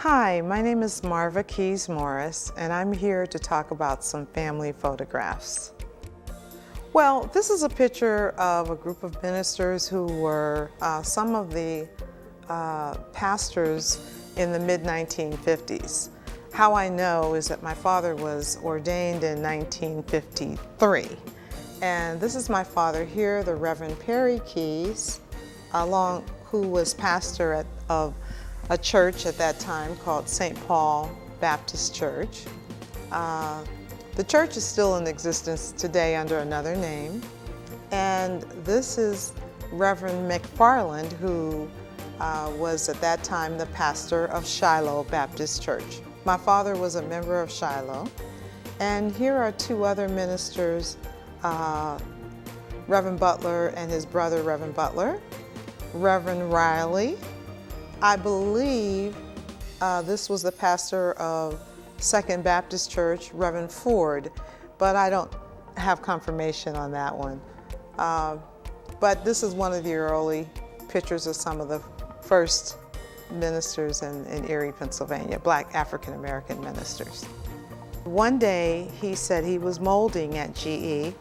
Hi, my name is Marva Keys-Morris, and I'm here to talk about some family photographs. Well, this is a picture of a group of ministers who were some of the pastors in the mid-1950s. How I know is that my father was ordained in 1953. And this is my father here, the Reverend Perry Keys, who was pastor of a church at that time called St. Paul Baptist Church. The church is still in existence today under another name. And this is Reverend McFarland, who was at that time the pastor of Shiloh Baptist Church. My father was a member of Shiloh. And here are two other ministers, Reverend Butler and his brother, Reverend Butler, Reverend Riley. I believe this was the pastor of Second Baptist Church, Reverend Ford, but I don't have confirmation on that one. But this is one of the early pictures of some of the first ministers in Erie, Pennsylvania, Black African American ministers. One day he said he was molding at GE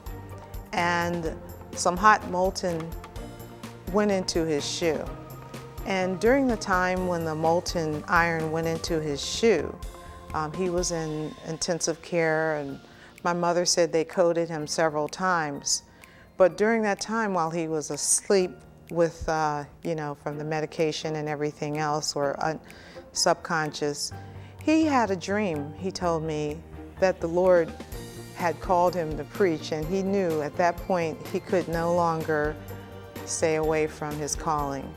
and some hot molten went into his shoe. And during the time when the molten iron went into his shoe, he was in intensive care, and my mother said they coded him several times. But during that time, while he was asleep with, from the medication and everything else, or subconscious, he had a dream, he told me, that the Lord had called him to preach, and he knew at that point he could no longer stay away from his calling.